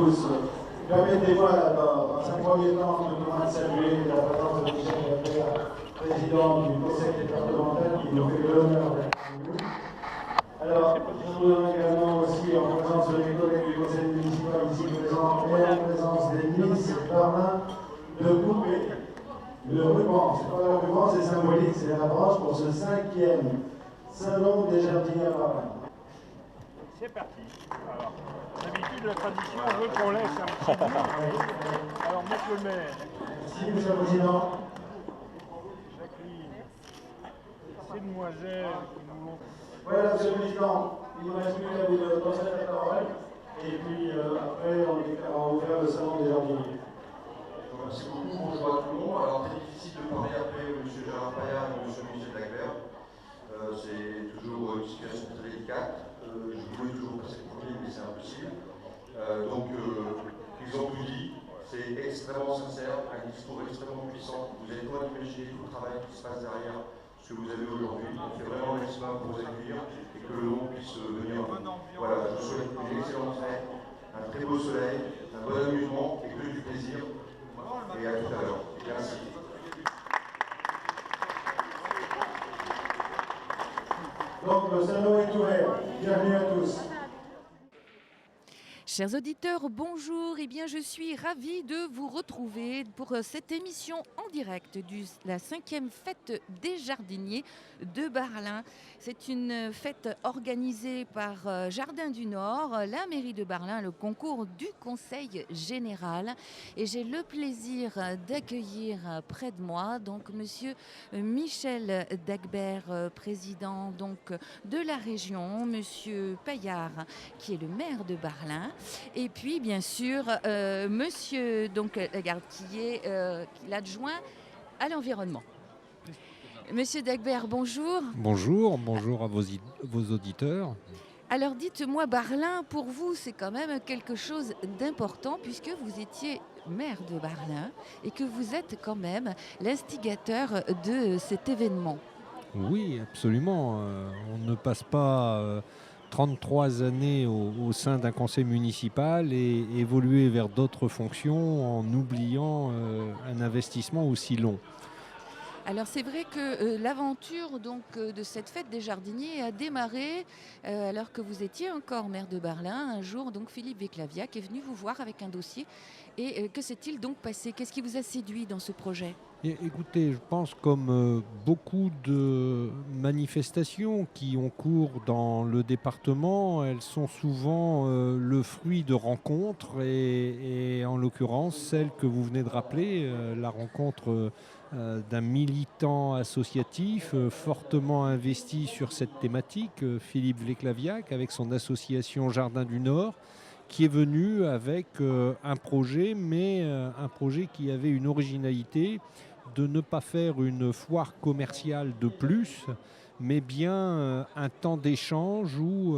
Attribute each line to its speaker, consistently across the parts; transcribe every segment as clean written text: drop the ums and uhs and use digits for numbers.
Speaker 1: tous. Permettez-moi, dans un premier temps, de saluer la présence de Michel Dagbert, président du conseil départemental, qui nous fait l'honneur d'être avec nous. Alors, je voudrais également aussi, en présence de mes collègues du conseil municipal ici présents et en présence des ministres Barlin, de couper le ruban. C'est pas le ruban, c'est symbolique, c'est la branche pour ce 5e salon des jardiniers à Barlin.
Speaker 2: C'est parti. Alors, d'habitude, la tradition veut qu'on laisse un petit bout. Alors, monsieur le maire.
Speaker 1: Merci, monsieur le président.
Speaker 2: Jacqueline, ces demoiselles qui nous l'ont.
Speaker 1: Voilà, monsieur le président, il ne reste plus qu'à vous transmettre la parole. Et puis, après, on va ouvrir le salon des jardiniers.
Speaker 3: Merci beaucoup, bonjour à tout le monde. Alors, très difficile de parler après M. Gérard Payard et M. Michel Dagbert. C'est toujours une situation très délicate. Je voulais toujours passer le premier, mais c'est impossible. Ils ont tout dit. C'est extrêmement sincère, un discours extrêmement puissant. Vous avez pas imaginer tout le travail qui se passe derrière ce que vous avez aujourd'hui. On fait vraiment le maximum pour vous accueillir et que le monde puisse venir. Voilà, je vous souhaite une excellente fête, un très beau soleil, un bon amusement et que du plaisir. Et à tout à l'heure. Merci.
Speaker 1: Donc, le salon est ouvert. Bienvenue à tous.
Speaker 4: Chers auditeurs, bonjour. Eh bien, je suis ravie de vous retrouver pour cette émission en direct de la 5e fête des jardiniers de Barlin. C'est une fête organisée par Jardin du Nord, la mairie de Barlin, le concours du conseil général. Et j'ai le plaisir d'accueillir près de moi donc monsieur Michel Dagbert, président donc de la région, monsieur Payard, qui est le maire de Barlin. Et puis, bien sûr, monsieur Lagarde, qui est l'adjoint à l'environnement. Monsieur Dagbert, bonjour.
Speaker 5: Bonjour à vos auditeurs.
Speaker 4: Alors, dites-moi, Barlin, pour vous, c'est quand même quelque chose d'important puisque vous étiez maire de Barlin et que vous êtes quand même l'instigateur de cet événement.
Speaker 5: Oui, absolument. On ne passe pas 33 années au sein d'un conseil municipal et évoluer vers d'autres fonctions en oubliant un investissement aussi long.
Speaker 4: Alors c'est vrai que l'aventure de cette fête des jardiniers a démarré alors que vous étiez encore maire de Barlin. Un jour, donc Philippe Béclaviac est venu vous voir avec un dossier. Et que s'est-il donc passé? Qu'est-ce qui vous a séduit dans ce projet?
Speaker 5: Écoutez, je pense comme beaucoup de manifestations qui ont cours dans le département, elles sont souvent le fruit de rencontres et en l'occurrence celle que vous venez de rappeler, la rencontre d'un militant associatif fortement investi sur cette thématique, Philippe Béclaviac, avec son association Jardin du Nord, qui est venu avec un projet, mais un projet qui avait une originalité de ne pas faire une foire commerciale de plus, mais bien un temps d'échange où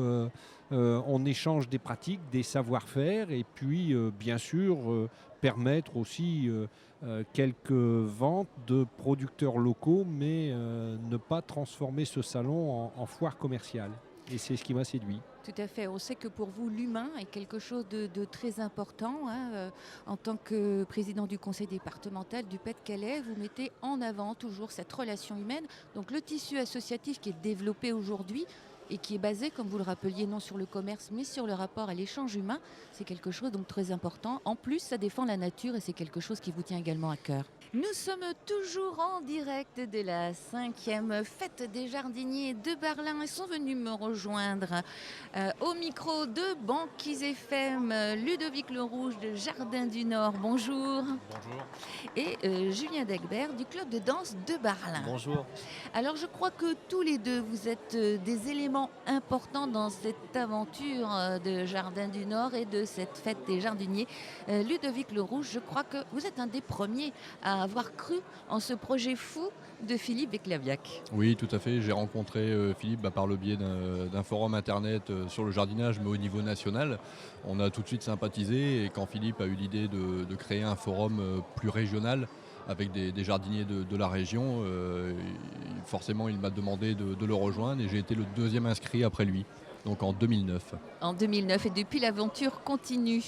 Speaker 5: on échange des pratiques, des savoir-faire, et puis bien sûr permettre aussi quelques ventes de producteurs locaux, mais ne pas transformer ce salon en foire commerciale. Et c'est ce qui m'a séduit.
Speaker 4: Tout à fait. On sait que pour vous, l'humain est quelque chose de très important. En tant que président du conseil départemental du Pas-de-Calais, vous mettez en avant toujours cette relation humaine. Donc le tissu associatif qui est développé aujourd'hui et qui est basé, comme vous le rappeliez, non sur le commerce, mais sur le rapport à l'échange humain, c'est quelque chose donc très important. En plus, ça défend la nature et c'est quelque chose qui vous tient également à cœur. Nous sommes toujours en direct de la 5e fête des jardiniers de Barlin. Ils sont venus me rejoindre au micro de Banquise FM, Ludovic Lerouge de Jardin du Nord. Bonjour.
Speaker 6: Bonjour.
Speaker 4: Et Julien Dagbert du club de danse de Barlin.
Speaker 6: Bonjour.
Speaker 4: Alors je crois que tous les deux, vous êtes des éléments importants dans cette aventure de Jardin du Nord et de cette fête des jardiniers. Ludovic Lerouge, je crois que vous êtes un des premiers à avoir cru en ce projet fou de Philippe Béclaviac.
Speaker 6: Oui, tout à fait. J'ai rencontré Philippe par le biais d'un forum internet sur le jardinage, mais au niveau national. On a tout de suite sympathisé et quand Philippe a eu l'idée de créer un forum plus régional avec des jardiniers de la région, forcément il m'a demandé de le rejoindre et j'ai été le deuxième inscrit après lui, donc en 2009.
Speaker 4: En 2009 et depuis l'aventure continue.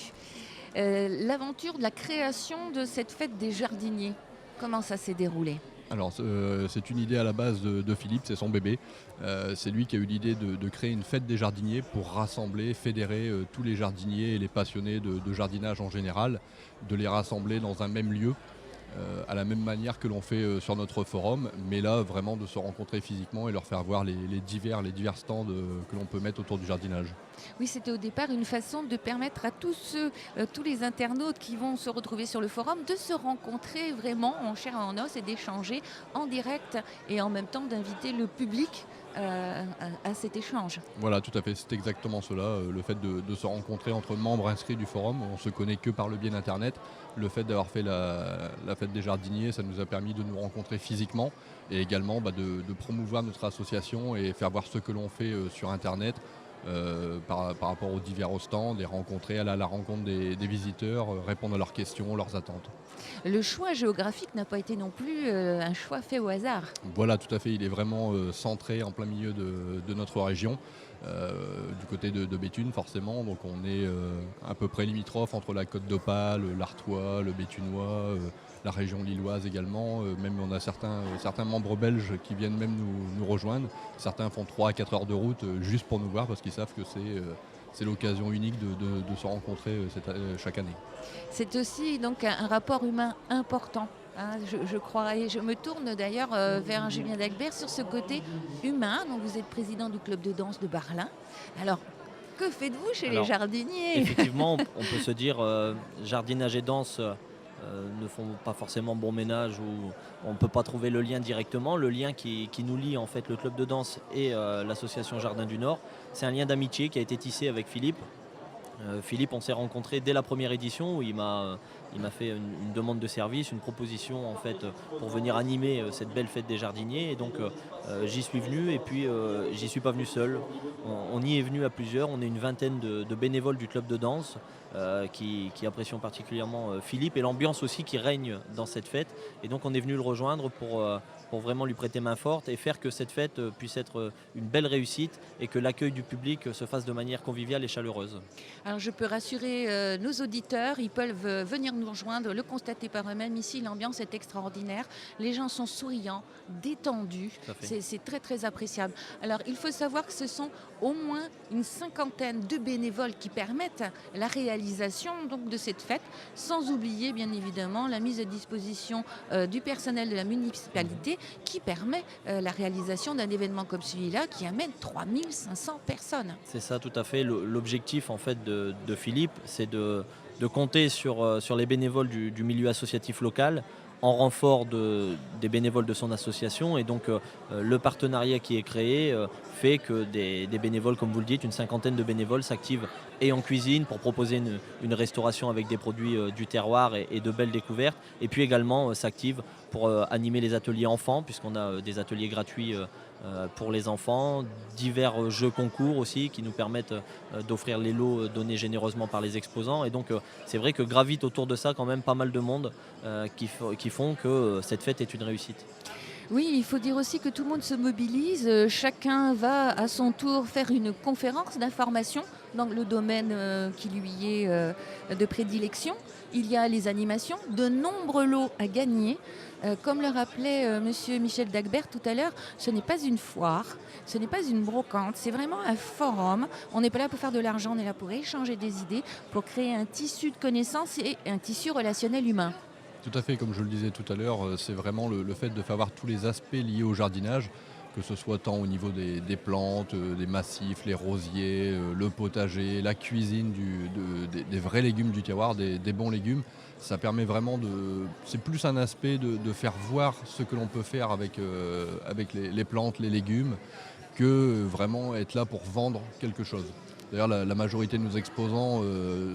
Speaker 4: l'aventure de la création de cette fête des jardiniers, comment ça s'est déroulé?
Speaker 6: Alors c'est une idée à la base de Philippe, c'est son bébé. C'est lui qui a eu l'idée de créer une fête des jardiniers pour rassembler, fédérer tous les jardiniers et les passionnés de jardinage en général, de les rassembler dans un même lieu. À la même manière que l'on fait sur notre forum, mais là vraiment de se rencontrer physiquement et leur faire voir les divers stands que l'on peut mettre autour du jardinage.
Speaker 4: Oui, c'était au départ une façon de permettre à tous les internautes qui vont se retrouver sur le forum de se rencontrer vraiment en chair et en os et d'échanger en direct et en même temps d'inviter le public à cet échange.
Speaker 6: Voilà, tout à fait, c'est exactement cela, le fait de se rencontrer entre membres inscrits du forum, on se connaît que par le biais d'Internet. Le fait d'avoir fait la fête des jardiniers, ça nous a permis de nous rencontrer physiquement et également de promouvoir notre association et faire voir ce que l'on fait sur Internet par rapport aux divers stands, et rencontrer, aller à la rencontre des visiteurs, répondre à leurs questions, leurs attentes.
Speaker 4: Le choix géographique n'a pas été non plus un choix fait au hasard.
Speaker 6: Voilà, tout à fait, il est vraiment centré en plein milieu de notre région, du côté de Béthune forcément, donc on est à peu près limitrophe entre la Côte d'Opale, l'Artois, le Béthunois, la région lilloise également, même on a certains membres belges qui viennent même nous rejoindre, certains font 3 à 4 heures de route juste pour nous voir parce qu'ils savent que c'est l'occasion unique de se rencontrer chaque année.
Speaker 4: C'est aussi donc un rapport humain important, hein, je crois. Et je me tourne d'ailleurs vers Julien Dagbert sur ce côté humain. Donc vous êtes président du club de danse de Barlin. Alors, que faites-vous chez les jardiniers?
Speaker 7: Effectivement, on peut se dire jardinage et danse ne font pas forcément bon ménage, ou on ne peut pas trouver le lien directement. Le lien qui nous lie en fait le club de danse et l'association Jardin du Nord, c'est un lien d'amitié qui a été tissé avec Philippe. Philippe, on s'est rencontré dès la première édition où il m'a fait une demande de service, une proposition en fait pour venir animer cette belle fête des jardiniers, et donc j'y suis venu, et puis j'y suis pas venu seul. On y est venu à plusieurs, on est une vingtaine de bénévoles du club de danse qui apprécions particulièrement Philippe et l'ambiance aussi qui règne dans cette fête, et donc on est venu le rejoindre pour vraiment lui prêter main forte et faire que cette fête puisse être une belle réussite et que l'accueil du public se fasse de manière conviviale et chaleureuse.
Speaker 4: Alors je peux rassurer nos auditeurs, ils peuvent venir nous rejoindre, le constater par eux-mêmes. Ici, l'ambiance est extraordinaire, les gens sont souriants, détendus, c'est très très appréciable. Alors il faut savoir que ce sont au moins une 50aine de bénévoles qui permettent la réalisation donc, de cette fête, sans oublier bien évidemment la mise à disposition du personnel de la municipalité qui permet la réalisation d'un événement comme celui-là qui amène 3500 personnes.
Speaker 7: C'est ça, tout à fait. L'objectif en fait de Philippe, c'est de compter sur les bénévoles du milieu associatif local en renfort des bénévoles de son association, et donc le partenariat qui est créé fait que des bénévoles, comme vous le dites, une 50aine de bénévoles s'activent et en cuisine pour proposer une restauration avec des produits du terroir et de belles découvertes, et puis également s'activent pour animer les ateliers enfants, puisqu'on a des ateliers gratuits pour les enfants, divers jeux concours aussi qui nous permettent d'offrir les lots donnés généreusement par les exposants, et donc c'est vrai que gravite autour de ça quand même pas mal de monde qui font que cette fête est une réussite.
Speaker 4: Oui, il faut dire aussi que tout le monde se mobilise, chacun va à son tour faire une conférence d'information dans le domaine qui lui est de prédilection. Il y a les animations, de nombreux lots à gagner. Comme le rappelait monsieur Michel Dagbert tout à l'heure, ce n'est pas une foire, ce n'est pas une brocante, c'est vraiment un forum. On n'est pas là pour faire de l'argent, on est là pour échanger des idées, pour créer un tissu de connaissances et un tissu relationnel humain.
Speaker 6: Tout à fait, comme je le disais tout à l'heure, c'est vraiment le fait de faire voir tous les aspects liés au jardinage, que ce soit tant au niveau des plantes, des massifs, les rosiers, le potager, la cuisine, des vrais légumes du terroir, des bons légumes. Ça permet vraiment c'est plus un aspect de faire voir ce que l'on peut faire avec les plantes, les légumes, que vraiment être là pour vendre quelque chose. D'ailleurs, la majorité de nos exposants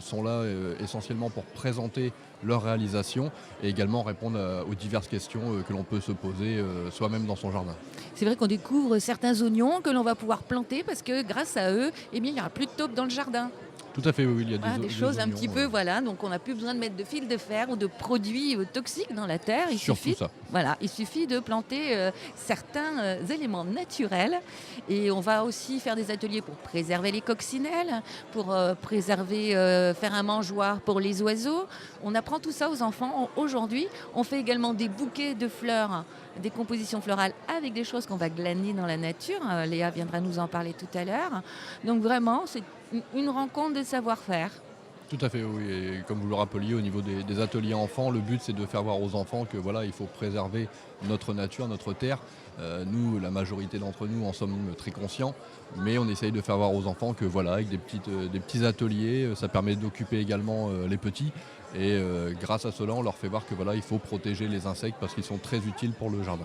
Speaker 6: sont là essentiellement pour présenter leur réalisation et également répondre aux diverses questions que l'on peut se poser soi-même dans son jardin.
Speaker 4: C'est vrai qu'on découvre certains oignons que l'on va pouvoir planter parce que grâce à eux, il n'y aura plus de taupes dans le jardin.
Speaker 6: Tout à fait, oui, il y a
Speaker 4: des choses
Speaker 6: oignons,
Speaker 4: un petit peu, donc on n'a plus besoin de mettre de fil de fer ou de produits toxiques dans la terre. Il
Speaker 6: surtout
Speaker 4: suffit
Speaker 6: ça.
Speaker 4: Voilà, il suffit de planter certains éléments naturels et on va aussi faire des ateliers pour préserver les coccinelles, pour préserver, faire un mangeoire pour les oiseaux. On apprend tout ça aux enfants. Aujourd'hui, on fait également des bouquets de fleurs, des compositions florales avec des choses qu'on va glaner dans la nature. Léa viendra nous en parler tout à l'heure. Donc vraiment, c'est une rencontre de savoir-faire.
Speaker 6: Tout à fait, oui. Et comme vous le rappeliez, au niveau des ateliers enfants, le but c'est de faire voir aux enfants que voilà, il faut préserver notre nature, notre terre. Nous, la majorité d'entre nous en sommes très conscients, mais on essaye de faire voir aux enfants que voilà, avec des petits ateliers, ça permet d'occuper également les petits. Et grâce à cela, on leur fait voir que voilà, il faut protéger les insectes parce qu'ils sont très utiles pour le jardin.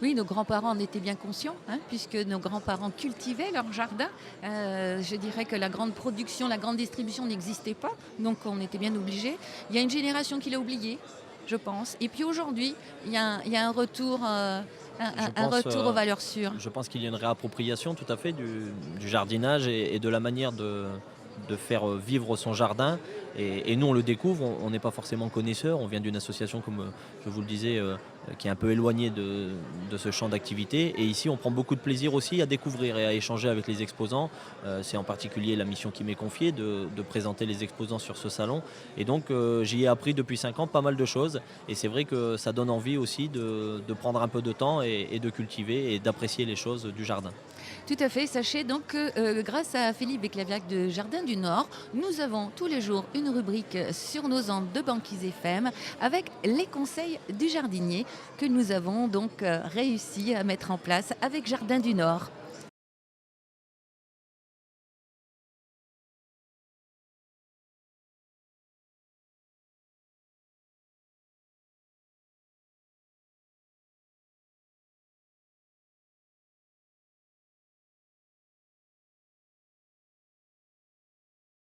Speaker 4: Oui, nos grands-parents en étaient bien conscients, puisque nos grands-parents cultivaient leur jardin. Je dirais que la grande production, la grande distribution n'existait pas, donc on était bien obligés. Il y a une génération qui l'a oublié, je pense. Et puis aujourd'hui, il y a un retour, aux valeurs sûres.
Speaker 7: Je pense qu'il y a une réappropriation tout à fait du jardinage et de la manière de faire vivre son jardin. Et nous, on le découvre, on n'est pas forcément connaisseurs, on vient d'une association, comme je vous le disais, qui est un peu éloignée de ce champ d'activité. Et ici, on prend beaucoup de plaisir aussi à découvrir et à échanger avec les exposants. C'est en particulier la mission qui m'est confiée de présenter les exposants sur ce salon. Et donc, j'y ai appris depuis 5 ans pas mal de choses. Et c'est vrai que ça donne envie aussi de prendre un peu de temps et de cultiver et d'apprécier les choses du jardin.
Speaker 4: Tout à fait. Sachez donc que grâce à Philippe Béclaviac de Jardin du Nord, nous avons tous les jours une rubrique sur nos ondes de Banquise FM avec les conseils du jardinier que nous avons donc réussi à mettre en place avec Jardin du Nord.